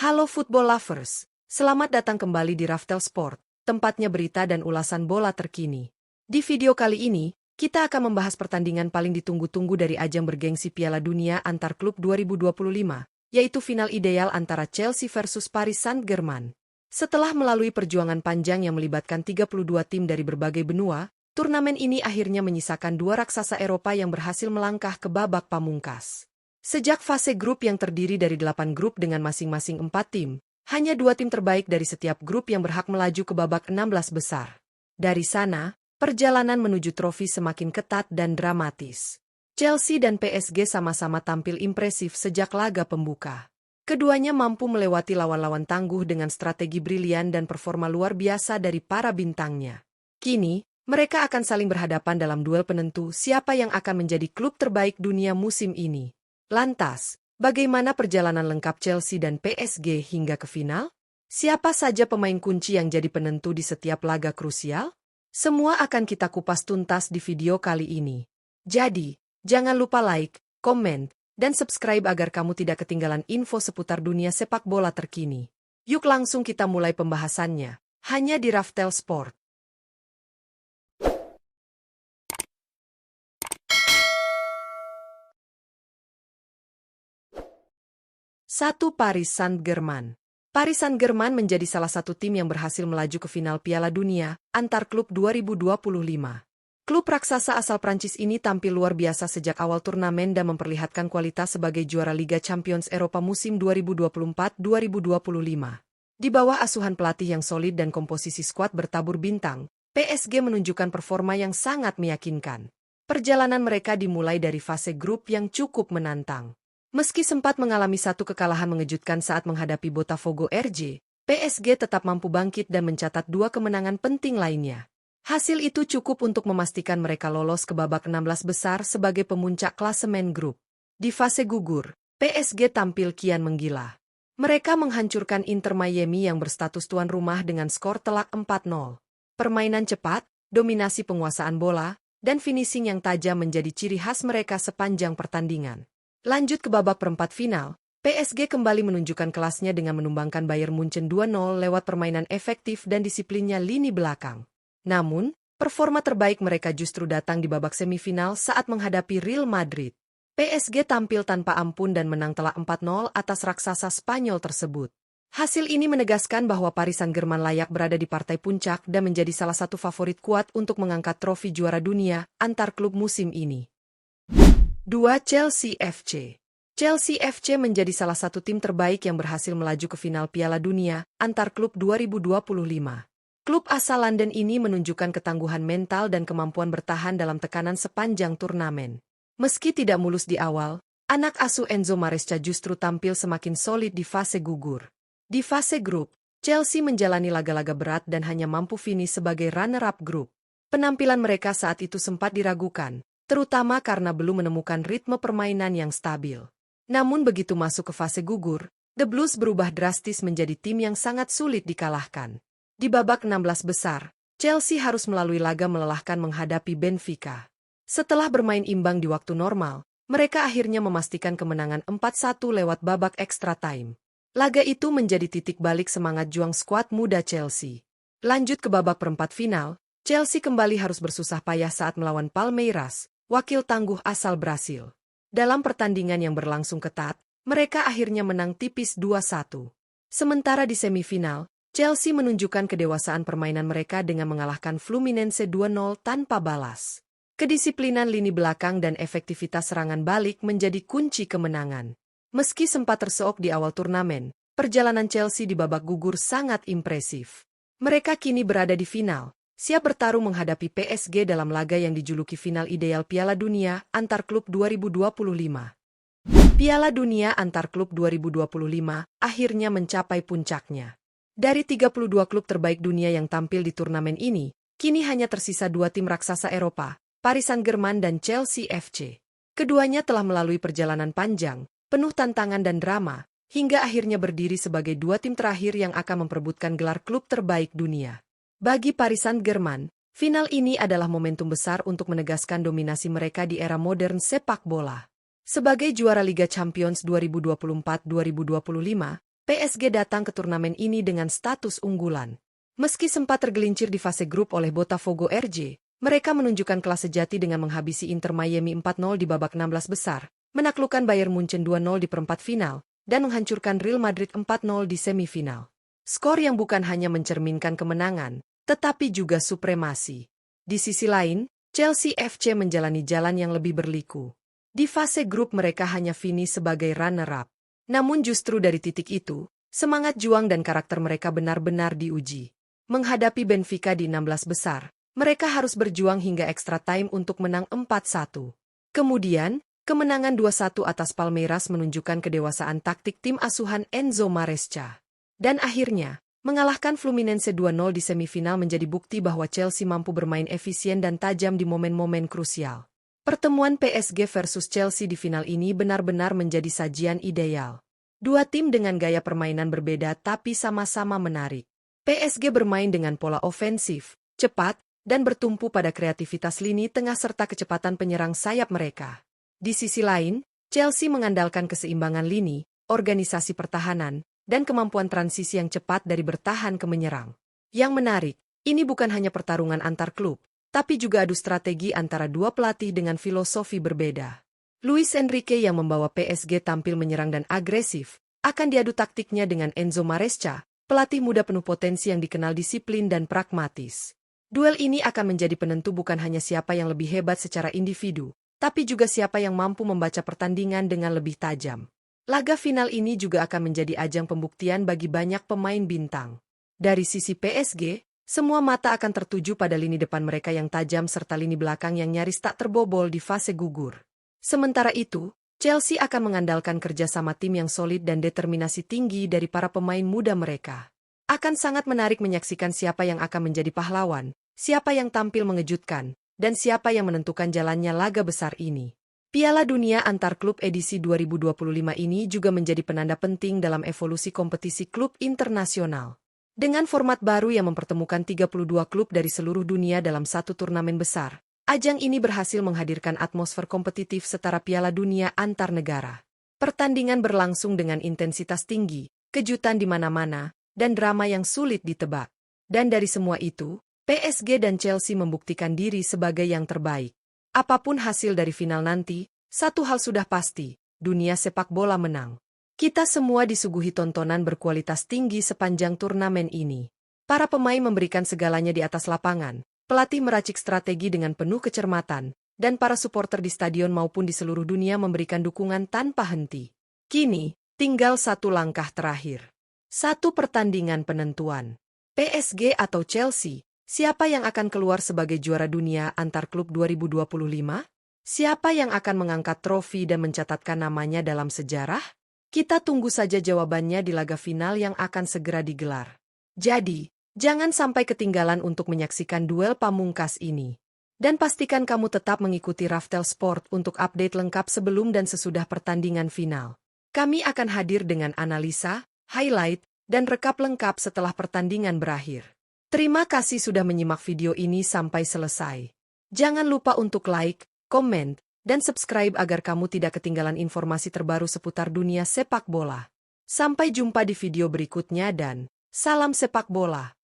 Halo football lovers, selamat datang kembali di Raftel Sport, tempatnya berita dan ulasan bola terkini. Di video kali ini, kita akan membahas pertandingan paling ditunggu-tunggu dari ajang bergengsi Piala Dunia antar klub 2025, yaitu final ideal antara Chelsea versus Paris Saint-Germain. Setelah melalui perjuangan panjang yang melibatkan 32 tim dari berbagai benua, turnamen ini akhirnya menyisakan dua raksasa Eropa yang berhasil melangkah ke babak pamungkas. Sejak fase grup yang terdiri dari 8 grup dengan masing-masing 4 tim, hanya 2 tim terbaik dari setiap grup yang berhak melaju ke babak 16 besar. Dari sana, perjalanan menuju trofi semakin ketat dan dramatis. Chelsea dan PSG sama-sama tampil impresif sejak laga pembuka. Keduanya mampu melewati lawan-lawan tangguh dengan strategi brilian dan performa luar biasa dari para bintangnya. Kini, mereka akan saling berhadapan dalam duel penentu siapa yang akan menjadi klub terbaik dunia musim ini. Lantas, bagaimana perjalanan lengkap Chelsea dan PSG hingga ke final? Siapa saja pemain kunci yang jadi penentu di setiap laga krusial? Semua akan kita kupas tuntas di video kali ini. Jadi, jangan lupa like, komen, dan subscribe agar kamu tidak ketinggalan info seputar dunia sepak bola terkini. Yuk langsung kita mulai pembahasannya, hanya di Raftel Sport. 1. Paris Saint-Germain. Paris Saint-Germain menjadi salah satu tim yang berhasil melaju ke final Piala Dunia antar klub 2025. Klub raksasa asal Prancis ini tampil luar biasa sejak awal turnamen dan memperlihatkan kualitas sebagai juara Liga Champions Eropa musim 2024-2025. Di bawah asuhan pelatih yang solid dan komposisi skuad bertabur bintang, PSG menunjukkan performa yang sangat meyakinkan. Perjalanan mereka dimulai dari fase grup yang cukup menantang. Meski sempat mengalami satu kekalahan mengejutkan saat menghadapi Botafogo RJ, PSG tetap mampu bangkit dan mencatat dua kemenangan penting lainnya. Hasil itu cukup untuk memastikan mereka lolos ke babak 16 besar sebagai pemuncak klasemen grup. Di fase gugur, PSG tampil kian menggila. Mereka menghancurkan Inter Miami yang berstatus tuan rumah dengan skor telak 4-0. Permainan cepat, dominasi penguasaan bola, dan finishing yang tajam menjadi ciri khas mereka sepanjang pertandingan. Lanjut ke babak perempat final, PSG kembali menunjukkan kelasnya dengan menumbangkan Bayern Munchen 2-0 lewat permainan efektif dan disiplinnya lini belakang. Namun, performa terbaik mereka justru datang di babak semifinal saat menghadapi Real Madrid. PSG tampil tanpa ampun dan menang telak 4-0 atas raksasa Spanyol tersebut. Hasil ini menegaskan bahwa Paris Saint-Germain layak berada di partai puncak dan menjadi salah satu favorit kuat untuk mengangkat trofi juara dunia antar klub musim ini. 2. Chelsea FC. Chelsea FC menjadi salah satu tim terbaik yang berhasil melaju ke final Piala Dunia antar klub 2025. Klub asal London ini menunjukkan ketangguhan mental dan kemampuan bertahan dalam tekanan sepanjang turnamen. Meski tidak mulus di awal, anak asuh Enzo Maresca justru tampil semakin solid di fase gugur. Di fase grup, Chelsea menjalani laga-laga berat dan hanya mampu finish sebagai runner-up grup. Penampilan mereka saat itu sempat diragukan, terutama karena belum menemukan ritme permainan yang stabil. Namun begitu masuk ke fase gugur, The Blues berubah drastis menjadi tim yang sangat sulit dikalahkan. Di babak 16 besar, Chelsea harus melalui laga melelahkan menghadapi Benfica. Setelah bermain imbang di waktu normal, mereka akhirnya memastikan kemenangan 4-1 lewat babak extra time. Laga itu menjadi titik balik semangat juang skuad muda Chelsea. Lanjut ke babak perempat final, Chelsea kembali harus bersusah payah saat melawan Palmeiras, wakil tangguh asal Brasil. Dalam pertandingan yang berlangsung ketat, mereka akhirnya menang tipis 2-1. Sementara di semifinal, Chelsea menunjukkan kedewasaan permainan mereka dengan mengalahkan Fluminense 2-0 tanpa balas. Kedisiplinan lini belakang dan efektivitas serangan balik menjadi kunci kemenangan. Meski sempat terseok di awal turnamen, perjalanan Chelsea di babak gugur sangat impresif. Mereka kini berada di final, siap bertarung menghadapi PSG dalam laga yang dijuluki final ideal Piala Dunia antar klub 2025. Piala Dunia antar klub 2025 akhirnya mencapai puncaknya. Dari 32 klub terbaik dunia yang tampil di turnamen ini, kini hanya tersisa dua tim raksasa Eropa, Paris Saint-Germain dan Chelsea FC. Keduanya telah melalui perjalanan panjang, penuh tantangan dan drama, hingga akhirnya berdiri sebagai dua tim terakhir yang akan memperebutkan gelar klub terbaik dunia. Bagi Paris Saint-Germain, final ini adalah momentum besar untuk menegaskan dominasi mereka di era modern sepak bola. Sebagai juara Liga Champions 2024-2025, PSG datang ke turnamen ini dengan status unggulan. Meski sempat tergelincir di fase grup oleh Botafogo RJ, mereka menunjukkan kelas sejati dengan menghabisi Inter Miami 4-0 di babak 16 besar, menaklukkan Bayern Munchen 2-0 di perempat final, dan menghancurkan Real Madrid 4-0 di semifinal. Skor yang bukan hanya mencerminkan kemenangan, tetapi juga supremasi. Di sisi lain, Chelsea FC menjalani jalan yang lebih berliku. Di fase grup mereka hanya finish sebagai runner-up. Namun justru dari titik itu, semangat juang dan karakter mereka benar-benar diuji. Menghadapi Benfica di 16 besar, mereka harus berjuang hingga extra time untuk menang 4-1. Kemudian, kemenangan 2-1 atas Palmeiras menunjukkan kedewasaan taktik tim asuhan Enzo Maresca. Dan akhirnya, mengalahkan Fluminense 2-0 di semifinal menjadi bukti bahwa Chelsea mampu bermain efisien dan tajam di momen-momen krusial. Pertemuan PSG versus Chelsea di final ini benar-benar menjadi sajian ideal. Dua tim dengan gaya permainan berbeda tapi sama-sama menarik. PSG bermain dengan pola ofensif, cepat, dan bertumpu pada kreativitas lini tengah serta kecepatan penyerang sayap mereka. Di sisi lain, Chelsea mengandalkan keseimbangan lini, organisasi pertahanan, dan kemampuan transisi yang cepat dari bertahan ke menyerang. Yang menarik, ini bukan hanya pertarungan antar klub, tapi juga adu strategi antara dua pelatih dengan filosofi berbeda. Luis Enrique yang membawa PSG tampil menyerang dan agresif, akan diadu taktiknya dengan Enzo Maresca, pelatih muda penuh potensi yang dikenal disiplin dan pragmatis. Duel ini akan menjadi penentu bukan hanya siapa yang lebih hebat secara individu, tapi juga siapa yang mampu membaca pertandingan dengan lebih tajam. Laga final ini juga akan menjadi ajang pembuktian bagi banyak pemain bintang. Dari sisi PSG, semua mata akan tertuju pada lini depan mereka yang tajam serta lini belakang yang nyaris tak terbobol di fase gugur. Sementara itu, Chelsea akan mengandalkan kerjasama tim yang solid dan determinasi tinggi dari para pemain muda mereka. Akan sangat menarik menyaksikan siapa yang akan menjadi pahlawan, siapa yang tampil mengejutkan, dan siapa yang menentukan jalannya laga besar ini. Piala Dunia Antar Klub edisi 2025 ini juga menjadi penanda penting dalam evolusi kompetisi klub internasional. Dengan format baru yang mempertemukan 32 klub dari seluruh dunia dalam satu turnamen besar, ajang ini berhasil menghadirkan atmosfer kompetitif setara Piala Dunia antar negara. Pertandingan berlangsung dengan intensitas tinggi, kejutan di mana-mana, dan drama yang sulit ditebak. Dan dari semua itu, PSG dan Chelsea membuktikan diri sebagai yang terbaik. Apapun hasil dari final nanti, satu hal sudah pasti, dunia sepak bola menang. Kita semua disuguhi tontonan berkualitas tinggi sepanjang turnamen ini. Para pemain memberikan segalanya di atas lapangan, pelatih meracik strategi dengan penuh kecermatan, dan para supporter di stadion maupun di seluruh dunia memberikan dukungan tanpa henti. Kini, tinggal satu langkah terakhir. Satu pertandingan penentuan. PSG atau Chelsea, siapa yang akan keluar sebagai juara dunia antar klub 2025? Siapa yang akan mengangkat trofi dan mencatatkan namanya dalam sejarah? Kita tunggu saja jawabannya di laga final yang akan segera digelar. Jadi, jangan sampai ketinggalan untuk menyaksikan duel pamungkas ini. Dan pastikan kamu tetap mengikuti Raftel Sport untuk update lengkap sebelum dan sesudah pertandingan final. Kami akan hadir dengan analisa, highlight, dan rekap lengkap setelah pertandingan berakhir. Terima kasih sudah menyimak video ini sampai selesai. Jangan lupa untuk like, komen, dan subscribe agar kamu tidak ketinggalan informasi terbaru seputar dunia sepak bola. Sampai jumpa di video berikutnya dan salam sepak bola.